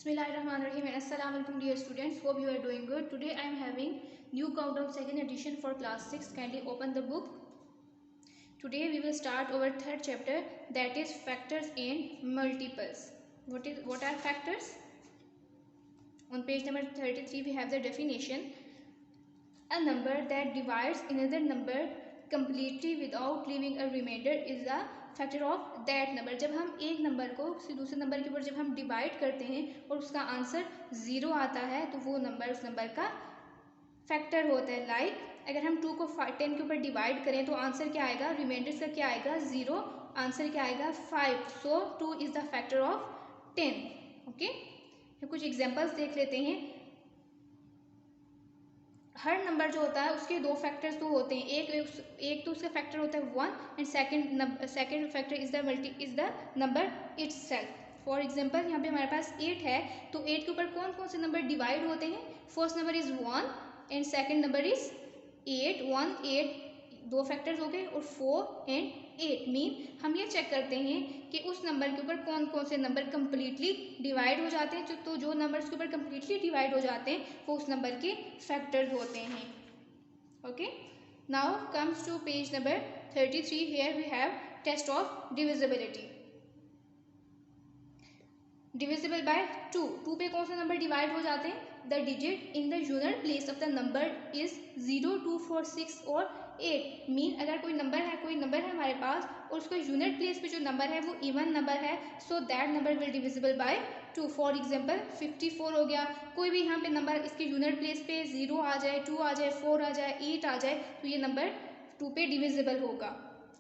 Bismillahirrahmanirrahim and Assalamualaikum dear students. Hope you are doing good. Today I am having new countdown second edition for class 6. Kindly open the book. Today we will start our third chapter, that is factors and multiples. What are factors? On page number 33 we have the definition. A number that divides another number completely without leaving a remainder is a factor of that number. जब हम एक number को किसी दूसरे number के ऊपर जब हम डिवाइड करते हैं और उसका आंसर 0 आता है तो वो नंबर उस नंबर का फैक्टर होता है। लाइक अगर हम 2 को 10 के ऊपर डिवाइड करें तो आंसर क्या आएगा, रिमाइंडर का क्या आएगा 0, आंसर क्या आएगा 5। सो 2 is the factor of 10। Okay, कुछ एग्जांपल्स देख लेते हैं। हर नंबर जो होता है उसके दो फैक्टर्स तो होते हैं, एक तो उसका फैक्टर होता है 1 and second factor is the number itself. For example यहाँ पे हमारे पास 8 है तो 8 के ऊपर कौन कौन से नंबर डिवाइड होते हैं। First number is 1 and second number is 8। 1 8 दो फैक्टर्स हो गए और 4 एंड 8 मीन हम ये चेक करते हैं कि उस नंबर के ऊपर कौन कौन से नंबर कम्प्लीटली डिवाइड हो जाते हैं। तो जो नंबर्स के ऊपर कम्प्लीटली डिवाइड हो जाते हैं वो उस नंबर के फैक्टर्स होते हैं। Okay, now comes to page number 33। Here we have test of divisibility. Divisible by 2 पे कौन सा नंबर डिवाइड हो जाते हैं। The digit in the unit place of the number is 0 2 4 6 और 8। मीन अगर कोई नंबर है हमारे पास और उसका यूनिट प्लेस पे जो नंबर है वो इवन नंबर है, so that number will divisible by 2। For example 54 हो गया। कोई भी यहाँ पे नंबर इसके यूनिट प्लेस पे 0 आ जाए, 2 आ जाए, 4 आ जाए, 8 आ जाए तो ये नंबर 2 पे डिविजिबल होगा।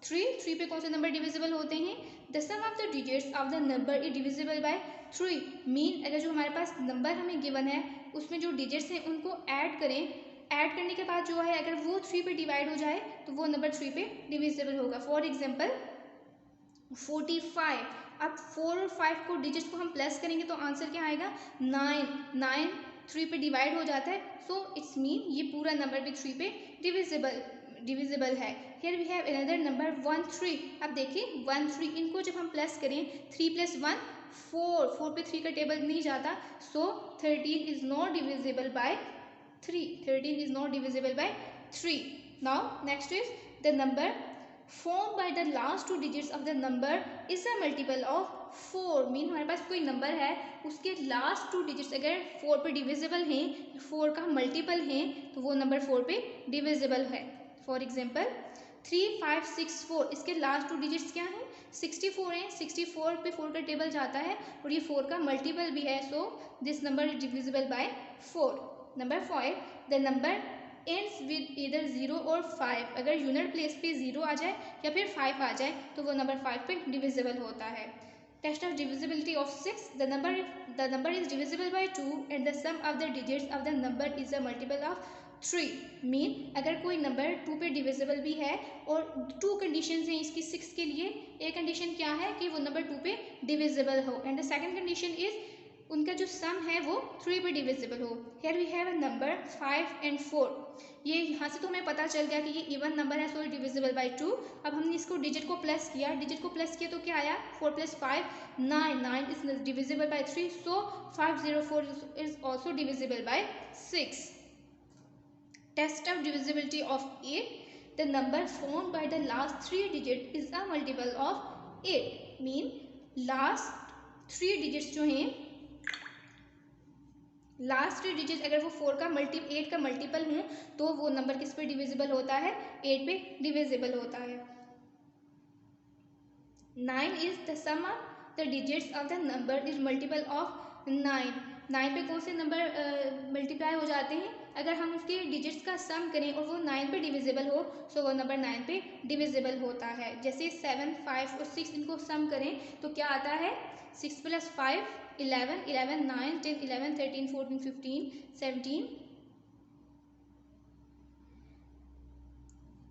3 पे कौन से नंबर डिविजिबल होते हैं। The sum of the digits of the number is divisible by 3। Mean अगर जो हमारे पास नंबर हमें गिवन है उसमें जो डिजिट्स हैं उनको ऐड करें, ऐड करने के बाद जो है अगर वो 3 पे डिवाइड हो जाए तो वो नंबर 3 पे डिविजिबल होगा। For example 45। अब 4 और 5 को डिजिट्स को हम प्लस करेंगे तो आंसर क्या आएगा 9। 3 पे डिवाइड हो जाता है, सो इट्स मीन ये पूरा नंबर भी 3 पे डिविजिबल है। Here we have another number 1 3। अब देखिए 1 3 इनको जब हम प्लस करें 3 + 1 4 पे 3 का टेबल नहीं जाता, सो 13 is not divisible by 3। 13 is not divisible by 3. Now next is the number formed by the last 2 digits of the number is a multiple of 4। Mean हमारे पास कोई नंबर है उसके लास्ट 2 डिजिट्स अगर 4 पे डिविजिबल हैं, 4 का मल्टीपल हैं तो वो नंबर 4 पे डिविजिबल है। फॉर एग्जांपल 3 5 6 4 इसके लास्ट 2 डिजिट्स क्या हैं 64 हैं। 64 पे 4 का टेबल जाता है और ये 4 का मल्टीपल भी है, so this number is divisible bye 4। Number 5 the number ends with इधर 0 और 5। अगर यूनिट प्लेस पे 0 आ जाए या फिर 5 आ जाए तो वो नंबर 5 पे डिविजिबल होता है। Test of divisibility of 6। The number is divisible by 2 and the sum of the digits of the number is a multiple of 3। Mean अगर कोई नंबर 2 पे डिविजिबल भी है और 2 कंडीशन हैं इसकी 6 के लिए। एक कंडीशन क्या है कि वो नंबर 2 पे डिविजिबल हो and the second condition is उनका जो सम है वो 3 पे डिविजिबल हो। Here we have a number 5 and 4। ये यहाँ से तो हमें पता चल गया कि ये इवन नंबर है, सो डिविजिबल बाय 2। अब हमने इसको डिजिट को प्लस किया तो क्या आया 4 + 5 9 is divisible by 3, so 504 is also divisible by 6। Test of divisibility of 8। The number formed by the last 3 digits is a multiple of 8। Mean last 3 digits जो हैं, लास्ट 3 डिजिट अगर वो 8 का मल्टीपल हों तो वो नंबर किस पे डिविजिबल होता है 8 पे डिविजिबल होता है। 9 is the sum of the digits of the number is multiple of 9। 9 पे कौन से नंबर मल्टीप्लाई हो जाते हैं अगर हम उसके डिजिट्स का सम करें और वो 9 पे डिविजिबल हो, सो वो नंबर 9 पे डिविजिबल होता है। जैसे 7 5 और 6 इनको सम करें तो क्या आता है 6 + 5 11 11 9 10 11 13 14 15 17,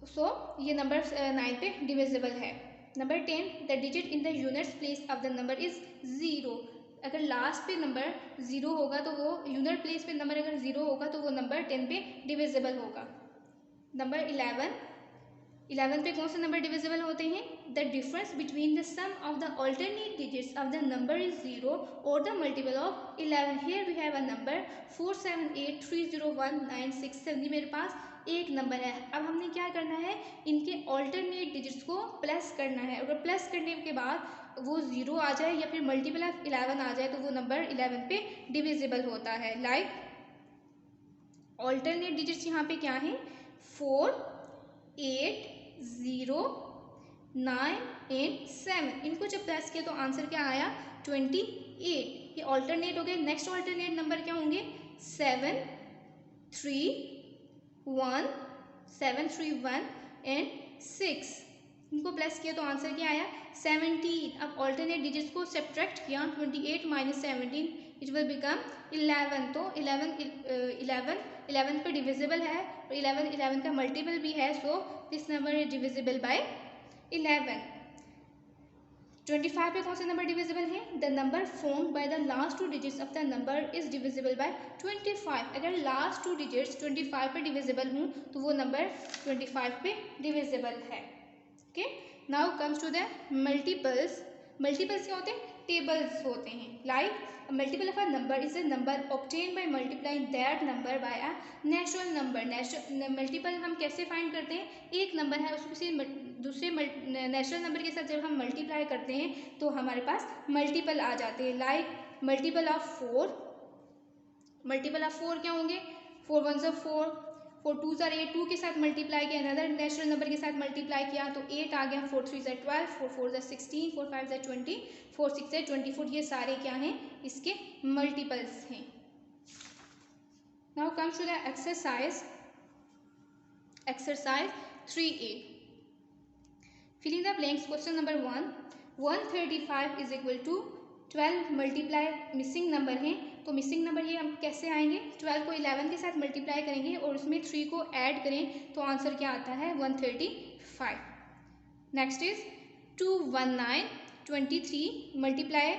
सो ये नंबर 9 पे डिविजिबल है। Number 10 the digit in the units place of the number is 0। अगर लास्ट पे नंबर 0 होगा तो वो यूनिट प्लेस पे नंबर अगर 0 होगा तो वो नंबर 10 पे डिविजिबल होगा। नंबर 11 11 पे कौन से नंबर डिविजिबल होते हैं? The difference between the sum of the alternate digits of the number is 0 और the multiple of 11। Here we have a number 478301967। मेरे पास एक नंबर है। अब हमने क्या करना है, इनके अल्टरनेट डिजिट्स को प्लस करना है। अगर प्लस करने के बाद वो 0 आ जाए या फिर मल्टीपल ऑफ 11 आ जाए तो वो नंबर 11 पे डिविजिबल होता है। लाइक अल्टरनेट डिजिट्स यहाँ पे क्या है? 4, 8, 0, 9 एंड 7। इनको जब प्लस किया तो आंसर क्या आया? 28। ये अल्टरनेट हो गए। नेक्स्ट अल्टरनेट नंबर क्या होंगे? 7, 3, 1, 7, 3, 1 एंड 6। इनको प्लस किया तो आंसर क्या आया? 17। अब अल्टरनेट डिजिट्स को सब्ट्रैक्ट किया, 28 माइनस 17 इट विल बिकम 11। तो 11 पे डिविजिबल है और 11 का मल्टीपल भी है, so this number is divisible bye 11। 25 पे कौन सा नंबर डिविजिबल है? The number formed by the last two digits of the number is divisible bye 25। अगर लास्ट टू डिजिट्स 25 पे डिविजिबल हूँ तो वो नंबर 25 पे डिविजिबल है। Okay, now comes to the multiples. Multiples क्या होते हैं? टेबल्स होते हैं। Like multiple of a number is a number obtain by multiplying that number by a natural number. Multiple हम कैसे फाइंड करते हैं? एक नंबर है उसको किसी दूसरे नेचुरल नंबर के साथ जब हम मल्टीप्लाई करते हैं तो हमारे पास मल्टीपल आ जाते हैं। Like multiple of 4। Multiple of 4 क्या होंगे? 4 1 4, 4 2 8, 2 के साथ मल्टीप्लाई किया, अनदर नेचुरल नंबर के साथ मल्टीप्लाई किया तो 8 आ गया। 4 3 12, 4 4 16, 4 5 20, 4 6 24। ये सारे क्या हैं? इसके मल्टीपल्स हैं। Now comes to the exercise 3A। Filling the blanks. Question number 1, 135 is equal to 12 multiply missing number है, तो मिसिंग नंबर ये हम कैसे आएंगे? 12 को 11 के साथ मल्टीप्लाई करेंगे और उसमें 3 को ऐड करें तो आंसर क्या आता है? 135। Next is 219 23 multiply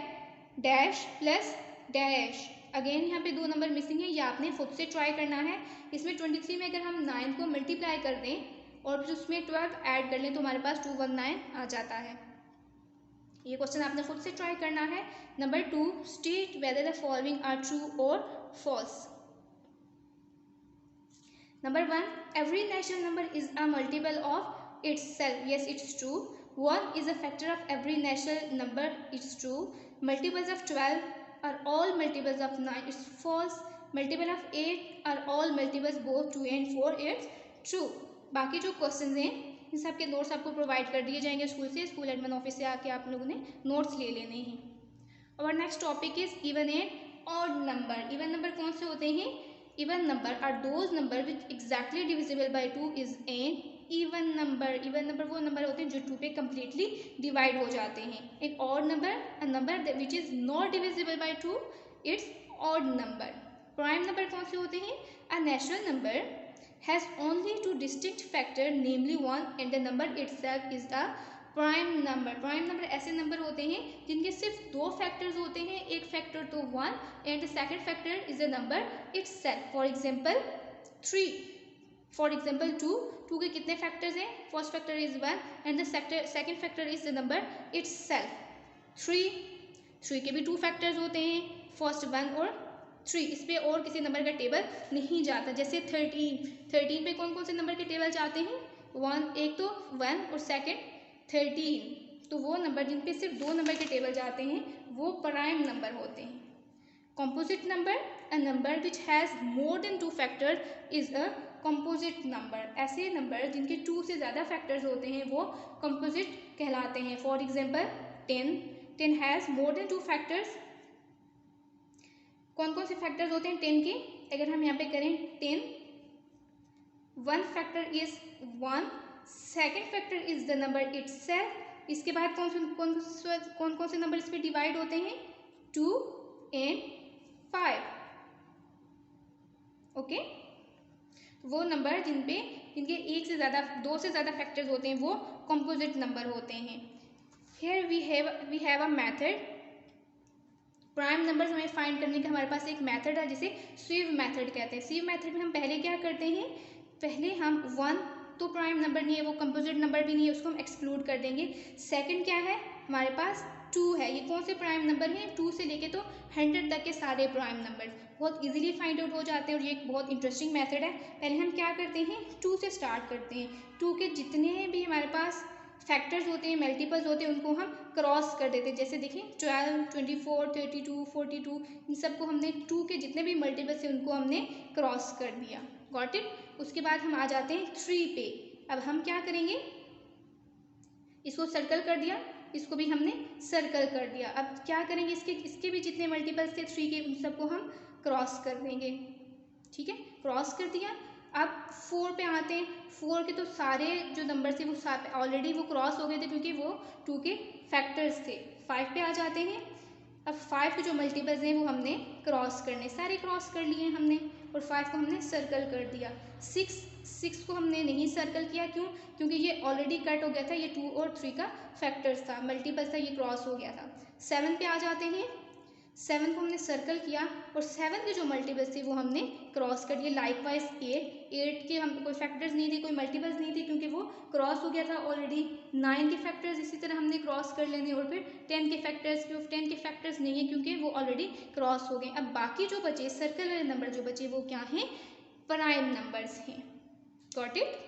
dash plus dash. Again यहाँ पे 2 नंबर मिसिंग है, ये आपने खुद से ट्राई करना है। इसमें 23 में अगर हम 9 को मल्टीप्लाई कर दें और फिर उसमें 12 ऐड कर लें तो हमारे पास 219 आ जाता है। ये क्वेश्चन आपने खुद से ट्राई करना है। Number 2, state whether the following are true और false. Number 1, every natural number is a multiple of itself. Yes, it's true. 1 is a factor of every natural number. It's true. Multiples of 12 are all multiples of 9. It's false. Multiple of 8 are all multiples both 2 and 4. It's true. बाकी जो question हैं इन सब के notes आपको provide कर दिए जाएंगे school से। स्कूल एडमिन ऑफिस से आके आप लोगों ने नोट्स ले लेने हैं। और next topic is even and odd number. Even number कौन से होते हैं? Even number are those numbers which exactly divisible by 2 is an even number. Even number वो नंबर होते हैं जो 2 पे कम्प्लीटली डिवाइड हो जाते हैं। एक odd number, a number which is not divisible by 2, it's odd number. Prime number कौन से होते हैं? अ natural number has only 2 distinct factor namely 1 and the number itself is a prime number. Prime number ऐसे number होते हैं जिनके सिर्फ 2 factors होते हैं, एक फैक्टर तो 1 and the second factor is the number itself. For example 3, for example 2 के कितने फैक्टर्स हैं? First factor is 1 and the second factor is the number itself. 3 के भी 2 फैक्टर्स होते हैं, फर्स्ट 1 और 3। इस पे और किसी नंबर का टेबल नहीं जाता। जैसे 13 पे कौन कौन से नंबर के टेबल जाते हैं? 1, एक तो 1 और सेकंड 13। तो वो नंबर जिन पे सिर्फ 2 नंबर के टेबल जाते हैं वो प्राइम नंबर होते हैं। Composite number, a number which has more than 2 factors is a composite number. ऐसे नंबर जिनके 2 से ज़्यादा फैक्टर्स होते हैं वो कॉम्पोजिट कहलाते हैं। For example 10 has more than 2 factors. कौन कौन से फैक्टर्स होते हैं 10 के? अगर हम यहाँ पे करें 10, 1 factor is 1, second factor is the number itself. इसके बाद कौन कौन से नंबर इस पे डिवाइड होते हैं? 2 and 5। ओके, वो नंबर जिनके एक से ज़्यादा 2 से ज़्यादा फैक्टर्स होते हैं वो कंपोजिट नंबर होते हैं। Here we have a method. Prime numbers हमें फाइंड करने का हमारे पास एक मेथड है जिसे स्वीव मेथड कहते हैं। स्वीव मेथड में हम पहले क्या करते हैं? पहले हम 1 तो प्राइम नंबर नहीं है, वो कंपोजिट नंबर भी नहीं है, उसको हम एक्सक्लूड कर देंगे। सेकंड क्या है हमारे पास 2 है, ये कौन से प्राइम नंबर हैं, 2 से लेके तो 100 तक के सारे प्राइम नंबर बहुत इजीली फाइंड आउट हो जाते हैं और ये एक बहुत इंटरेस्टिंग मेथड है। पहले हम क्या करते हैं 2 से स्टार्ट करते हैं, 2 के जितने भी हमारे पास फैक्टर्स होते हैं, मल्टीपल्स होते हैं, उनको हम क्रॉस कर देते हैं। जैसे देखिए 12, 24, 32, 42 इन सबको हमने 2 के जितने भी मल्टीपल्स हैं उनको हमने क्रॉस कर दिया। Got it. उसके बाद हम आ जाते हैं 3 पे। अब हम क्या करेंगे, इसको सर्कल कर दिया, इसको भी हमने सर्कल कर दिया। अब क्या करेंगे, इसके भी जितने मल्टीपल्स थे 3 के उन सबको हम क्रॉस कर देंगे। ठीक है, क्रॉस कर दिया। अब 4 पे आते हैं। 4 के तो सारे जो नंबर थे वो ऑलरेडी वो क्रॉस हो गए थे क्योंकि वो 2 के फैक्टर्स थे। 5 पे आ जाते हैं। अब 5 के जो मल्टीपल्स हैं वो हमने क्रॉस करने, सारे क्रॉस कर लिए हमने और 5 को हमने सर्कल कर दिया। 6 को हमने नहीं सर्कल किया, क्यों, क्योंकि ये ऑलरेडी कट हो गया था, ये 2 और 3 का फैक्टर्स था, मल्टीपल्स था, ये क्रॉस हो गया था। 7 पे आ जाते हैं। 7 को हमने सर्कल किया और 7 के जो मल्टीपल्स थे वो हमने क्रॉस कर दिए। लाइकवाइज 8 के हम कोई फैक्टर्स नहीं थे, कोई मल्टीपल्स नहीं थे क्योंकि वो क्रॉस हो गया था ऑलरेडी। 9 के फैक्टर्स इसी तरह हमने क्रॉस कर लेने और फिर 10 के फैक्टर्स, क्यों 10 के फैक्टर्स नहीं है क्योंकि वो ऑलरेडी क्रॉस हो गए। अब बाकी जो बचे सर्कल वाले नंबर जो बचे वो क्या हैं, प्राइम नंबर्स हैं। Got it.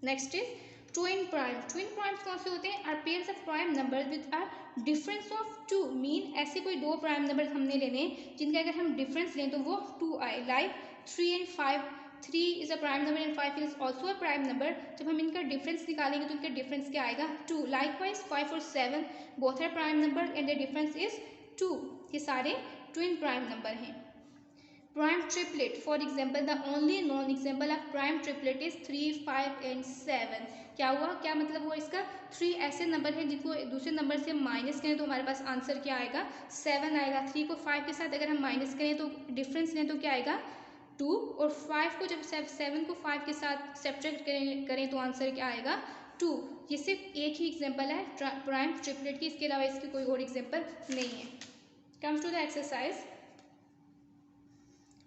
Next is twin prime. Twin primes कौन से होते हैं, are pairs of prime numbers with are difference of 2। Mean ऐसे कोई दो प्राइम नंबर्स हमने लेने जिनका अगर हम डिफरेंस लें तो वो 2 आए, like 3 and 5। 3 is a prime number and 5 is also a prime number. जब हम इनका डिफरेंस निकालेंगे तो इनका डिफरेंस क्या आएगा, 2। लाइकवाइज 5 और 7 both are prime number and the difference is 2। ये सारे ट्विन प्राइम नंबर हैं। Prime triplet, for example, the only known example of prime triplet is 3, 5 and 7. क्या हुआ, क्या मतलब हुआ इसका, 3 ऐसे नंबर है जिनको दूसरे नंबर से माइनस करें तो हमारे पास आंसर क्या आएगा, 7 आएगा। 3 को 5 के साथ अगर हम माइनस करें तो डिफरेंस लें तो क्या आएगा, 2। और 5 को जब 7 को 5 के साथ सब्ट्रैक्ट करें तो आंसर क्या आएगा, 2। ये सिर्फ एक ही एग्जाम्पल है प्राइम ट्रिपलेट की, इसके अलावा इसकी कोई और एग्जाम्पल नहीं है। Comes to the exercise.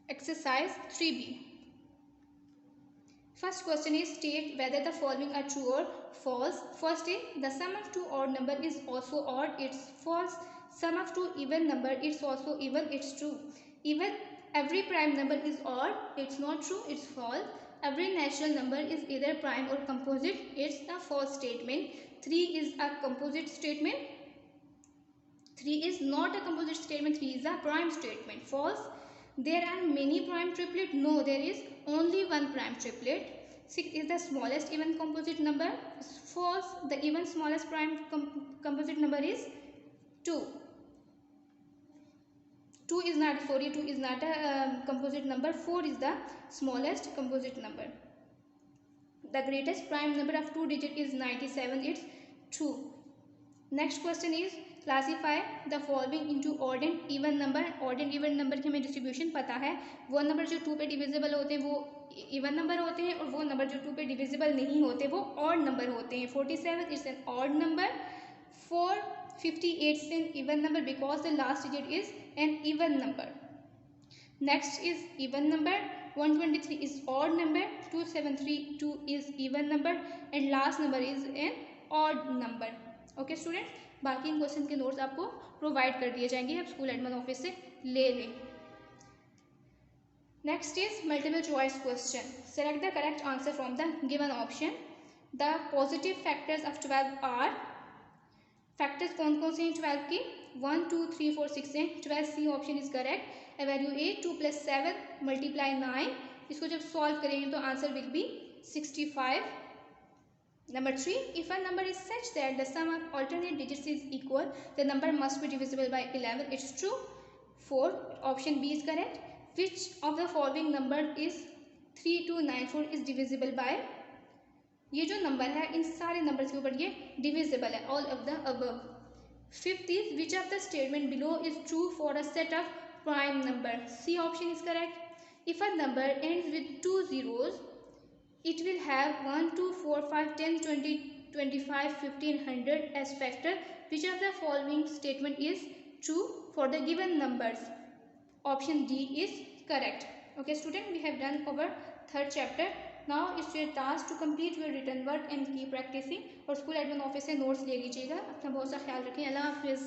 Exercise 3B. First question is state whether the following are true or false. First is the sum of two odd number is also odd, it's false. Sum of two even number, it's also even, it's true. Even every prime number is odd, it's not true, it's false. Every natural number is either prime or composite, it's a false statement. 3 is a composite statement. 3 is not a composite statement, 3 is a prime statement, false. There are many prime triplet, no, there is only one prime triplet. 6 is the smallest even composite number, false. The even smallest prime composite number is 2. 2 is not a composite number. 4 is the smallest composite number. The greatest prime number of 2 digit is 97, it's true. Next question is classify the following into odd and even number. odd and even number की हमें distribution पता है, वो number जो 2 पे divisible होते हैं वो इवन नंबर होते हैं और वो नंबर जो 2 पे डिविजिबल नहीं होते वो ऑड नंबर होते हैं। 47 is an odd number, 458 is an even number because the last digit is an even number. Next is even number, 123 is odd number, 2732 is even number and last number is an odd number. Okay student, बाकी इन question के notes आपको provide कर दिए जाएंगे, आप school admin office से ले लें। Next is multiple choice question. Select the correct answer from the given option. The positive factors of 12 are. Factors कौन कौन से हैं 12 की, 1, 2, 3, 4, 6 हैं। 12 C option is correct. Evaluate 2 + 7 multiply 9। इसको जब सॉल्व करेंगे तो answer will be 65। Number 3, if a number is such that the sum of alternate digits is equal, the number must be divisible by 11. It's true. 4, option B is correct. Which of the following number is 3294 is divisible by? ये जो number है इन सारे numbers के ऊपर ये divisible है, all of the above. 5th is which of the statement below is true for a set of prime number? C option is correct. If a number ends with 2 zeros, it will have 1, 2, 4, 5, 10, 20, 25, 15, 100 as factor. Which of the following statement is true for the given numbers? Option D is correct. Okay student, we have done our third chapter now it's your task to complete your written work and keep practicing. और school admin office से notes ले लीजिएगा। अपना बहुत सा ख्याल रखें। अल्लाह हाफिज़।